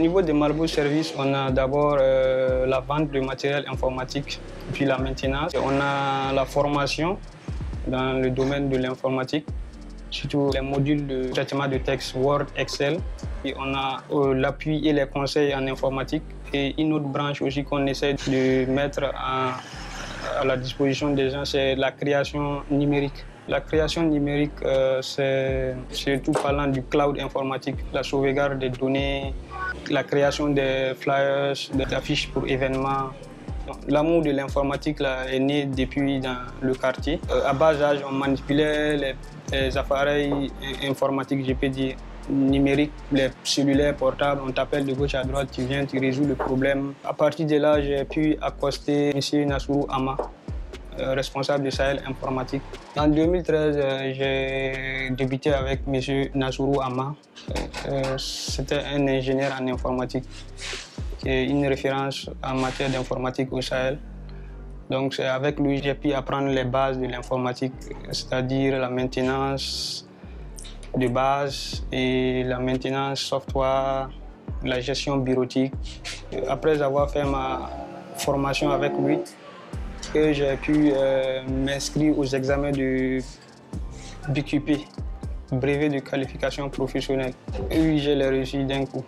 Au niveau des Malbo Services, on a d'abord la vente de matériel informatique, puis la maintenance. On a la formation dans le domaine de l'informatique, surtout les modules de traitement de texte Word, Excel. Et on a l'appui et les conseils en informatique. Et une autre branche aussi qu'on essaie de mettre à la disposition des gens, c'est la création numérique. La création numérique, c'est surtout parlant du cloud informatique, la sauvegarde des données, la création des flyers, des affiches pour événements. L'amour de l'informatique est né depuis dans le quartier. À bas âge, on manipulait les appareils informatiques, je peux dire, numériques, les cellulaires portables. On t'appelle de gauche à droite, tu viens, tu résous le problème. À partir de là, j'ai pu accoster M. Nassourou Ama, responsable de Sahel Informatique. En 2013, j'ai débuté avec M. Nassourou Ama. C'était un ingénieur en informatique, qui est une référence en matière d'informatique au Sahel. Donc c'est avec lui que j'ai pu apprendre les bases de l'informatique, c'est-à-dire la maintenance de base et la maintenance software, la gestion bureautique. Après avoir fait ma formation avec lui, j'ai pu m'inscrire aux examens de BQP, brevet de qualification professionnelle. Et oui, je l'ai réussi d'un coup.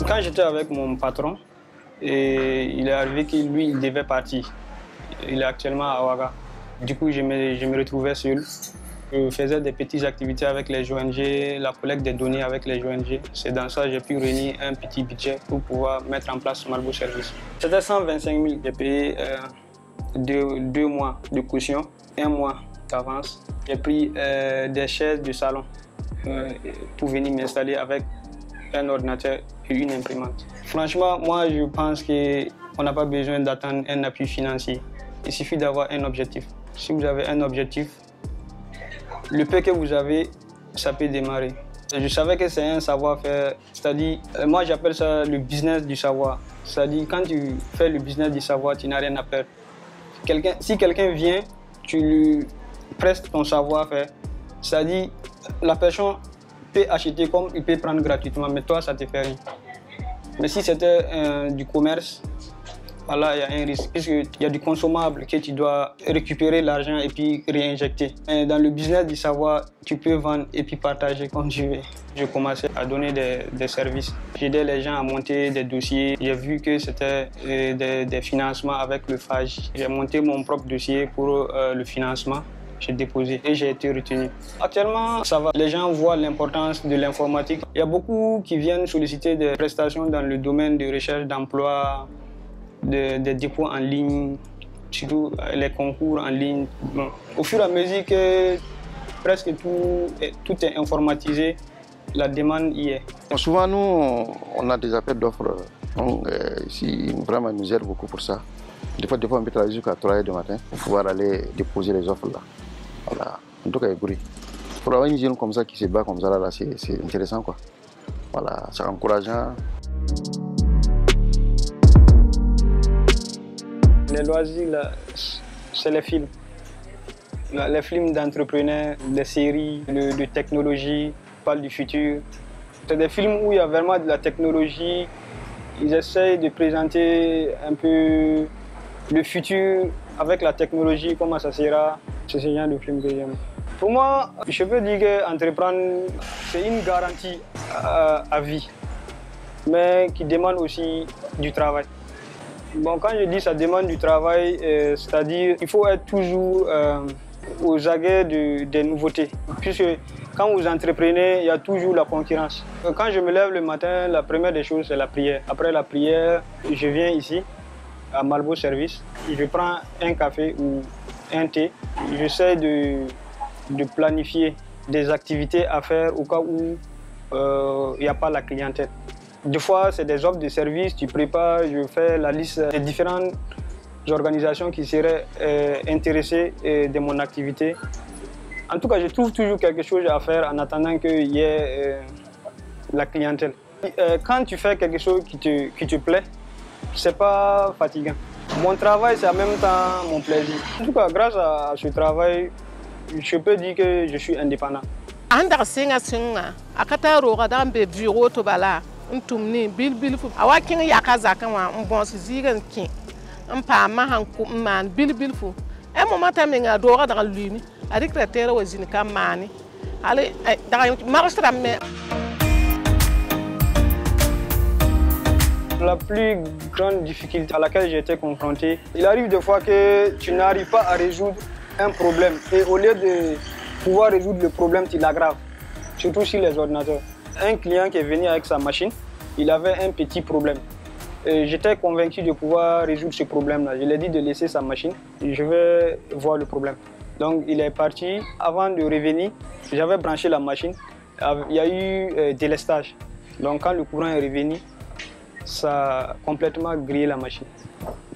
Quand j'étais avec mon patron, il est arrivé que lui, il devait partir. Il est actuellement à Ouaga. Du coup, je me retrouvais seul. Je faisais des petites activités avec les ONG, la collecte des données avec les ONG. C'est dans ça que j'ai pu réunir un petit budget pour pouvoir mettre en place Malbo Service. C'était 125 000. J'ai payé 2 mois de caution, 1 mois d'avance. J'ai pris des chaises de salon pour venir m'installer avec un ordinateur et une imprimante. Franchement, moi, je pense qu'on n'a pas besoin d'attendre un appui financier. Il suffit d'avoir un objectif. Si vous avez un objectif, le peu que vous avez, ça peut démarrer. Je savais que c'est un savoir-faire, c'est-à-dire, moi j'appelle ça le business du savoir. C'est-à-dire, quand tu fais le business du savoir, tu n'as rien à perdre. Si quelqu'un vient, tu lui prestes ton savoir-faire. C'est-à-dire, la personne peut acheter comme il peut prendre gratuitement, mais toi, ça ne te fait rien. Mais si c'était du commerce, voilà, il y a un risque, puisqu'il y a du consommable que tu dois récupérer l'argent et puis réinjecter. Et dans le business du savoir, tu peux vendre et puis partager comme tu veux. Je commençais à donner des services. J'aidais les gens à monter des dossiers. J'ai vu que c'était des financements avec le FAGE. J'ai monté mon propre dossier pour le financement. J'ai déposé et j'ai été retenu. Actuellement, ça va. Les gens voient l'importance de l'informatique. Il y a beaucoup qui viennent solliciter des prestations dans le domaine de recherche d'emploi, des dépôts en ligne, surtout les concours en ligne. Bon, au fur et à mesure que presque tout est informatisé, la demande y est. Souvent, nous, on a des appels d'offres. Ici, vraiment, ils nous aident beaucoup pour ça. Des fois, on peut travailler jusqu'à 3 h du matin pour pouvoir aller déposer les offres là. Voilà. En tout cas, il y a bruit. Pour avoir une jeune comme ça qui se bat comme ça, là, c'est intéressant, quoi. Voilà, c'est encourageant. Les loisirs, c'est les films. Les films d'entrepreneurs, des séries, de technologie, qui parlent du futur. C'est des films où il y a vraiment de la technologie. Ils essayent de présenter un peu le futur avec la technologie, comment ça sera. C'est ce genre de film que j'aime. Pour moi, je peux dire qu'entreprendre, c'est une garantie à vie, mais qui demande aussi du travail. Bon, quand je dis ça demande du travail, c'est-à-dire qu'il faut être toujours aux aguets des nouveautés. Puisque quand vous entreprenez, il y a toujours la concurrence. Quand je me lève le matin, la première des choses, c'est la prière. Après la prière, je viens ici, à Malbo Service. Je prends un café ou un thé. J'essaie de planifier des activités à faire au cas où il n'y a pas la clientèle. Des fois, c'est des offres de services, tu prépares, je fais la liste des différentes organisations qui seraient intéressées de mon activité. En tout cas, je trouve toujours quelque chose à faire en attendant qu'il y ait la clientèle. Quand tu fais quelque chose qui te plaît, c'est pas fatigant. Mon travail, c'est en même temps mon plaisir. En tout cas, grâce à ce travail, je peux dire que je suis indépendant. Anda singa singa akata roga dan be bureau to bala ntumni bil fu awakin ya kaza kan wa mbon si zigan kin mpa ma han ku man bil fu e mo mata me nga doga daga luni a recréateur wa zin ka mani ale daga marstra me. La plus grande difficulté à laquelle j'ai été confronté, il arrive des fois que tu n'arrives pas à résoudre un problème et au lieu de pouvoir résoudre le problème, tu l'aggraves, surtout sur les ordinateurs. Un client qui est venu avec sa machine, il avait un petit problème. J'étais convaincu de pouvoir résoudre ce problème-là. Je lui ai dit de laisser sa machine et je vais voir le problème. Donc il est parti. Avant de revenir, j'avais branché la machine. Il y a eu délestage. Donc quand le courant est revenu, ça a complètement grillé la machine.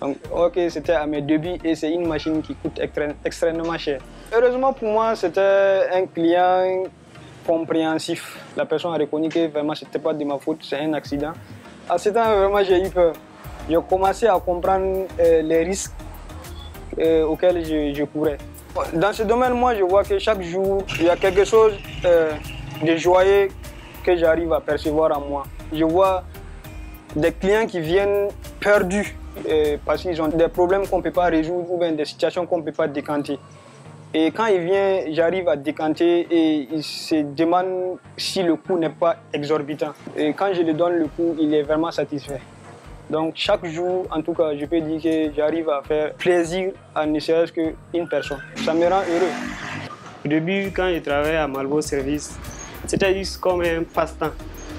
Donc, ok, c'était à mes débuts et c'est une machine qui coûte extrêmement cher. Heureusement pour moi, c'était un client compréhensif. La personne a reconnu que vraiment ce n'était pas de ma faute, c'est un accident. À ce temps, vraiment, j'ai eu peur. J'ai commencé à comprendre les risques auxquels je courais. Dans ce domaine, moi, je vois que chaque jour, il y a quelque chose de joyeux que j'arrive à percevoir en moi. Je vois des clients qui viennent perdus parce qu'ils ont des problèmes qu'on ne peut pas résoudre ou bien des situations qu'on ne peut pas décanter. Et quand ils viennent, j'arrive à décanter et ils se demandent si le coût n'est pas exorbitant. Et quand je lui donne le coût, il est vraiment satisfait. Donc chaque jour, en tout cas, je peux dire que j'arrive à faire plaisir à ne serait-ce qu'une personne. Ça me rend heureux. Au début, quand je travaillais à Malvo Service, c'était juste comme un passe-temps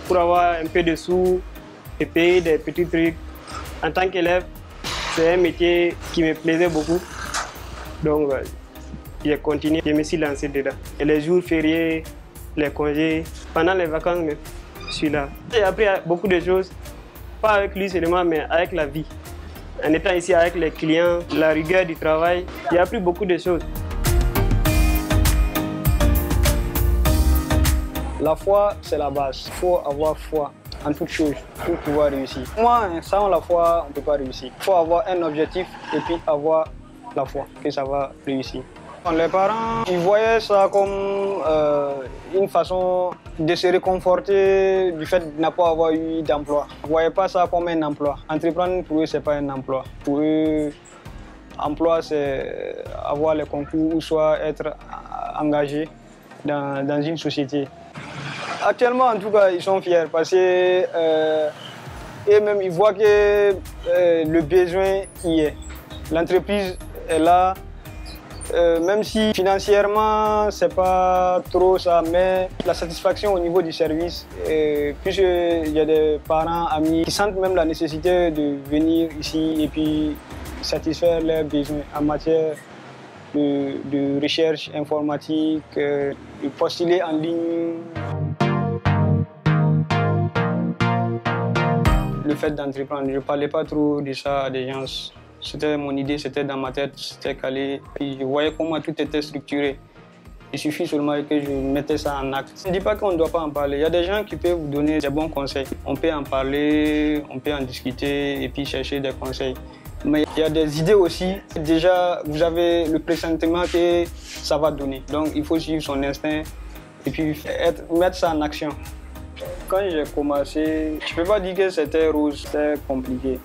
pour avoir un peu de sous et payer des petits trucs. En tant qu'élève, c'est un métier qui me plaisait beaucoup. Donc, j'ai continué, je me suis lancé dedans. Et les jours fériés, les congés, pendant les vacances, je suis là. J'ai appris beaucoup de choses, pas avec lui seulement, mais avec la vie. En étant ici avec les clients, la rigueur du travail, j'ai appris beaucoup de choses. La foi, c'est la base. Il faut avoir foi en toutes choses pour pouvoir réussir. Moi, sans la foi, on ne peut pas réussir. Il faut avoir un objectif et puis avoir la foi que ça va réussir. Les parents, ils voyaient ça comme une façon de se réconforter du fait de ne pas avoir eu d'emploi. Ils ne voyaient pas ça comme un emploi. Entreprendre, pour eux, ce n'est pas un emploi. Pour eux, emploi, c'est avoir les concours ou soit être engagé dans une société. Actuellement, en tout cas, ils sont fiers parce que eux-mêmes, ils voient que le besoin y est. L'entreprise est là, même si financièrement, c'est pas trop ça, mais la satisfaction au niveau du service, puisqu'il y a des parents, amis qui sentent même la nécessité de venir ici et puis satisfaire leurs besoins en matière de recherche informatique, de postuler en ligne. Le fait d'entreprendre, je ne parlais pas trop de ça à des gens. C'était mon idée, c'était dans ma tête, c'était calé. Puis je voyais comment tout était structuré. Il suffit seulement que je mettais ça en acte. Je ne dis pas qu'on ne doit pas en parler. Il y a des gens qui peuvent vous donner des bons conseils. On peut en parler, on peut en discuter et puis chercher des conseils. Mais il y a des idées aussi. Déjà, vous avez le pressentiment que ça va donner. Donc il faut suivre son instinct et puis mettre ça en action. Quand j'ai commencé, je ne peux pas dire que c'était rose, c'était compliqué.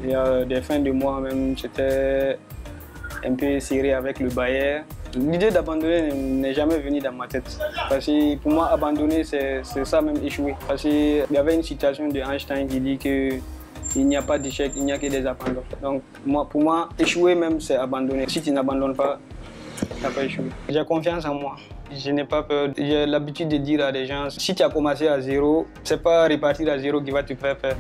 Il y a des fins de mois même, c'était un peu serré avec le bailleur. L'idée d'abandonner n'est jamais venue dans ma tête. Parce que pour moi, abandonner, c'est ça même échouer. Parce qu'il y avait une citation de Einstein qui dit qu'il n'y a pas d'échec, il n'y a que des abandons. Donc pour moi, échouer même, c'est abandonner. Si tu n'abandonnes pas, tu n'as pas échoué. J'ai confiance en moi. Je n'ai pas peur. J'ai l'habitude de dire à des gens, si tu as commencé à zéro, ce n'est pas repartir à zéro qui va te faire faire.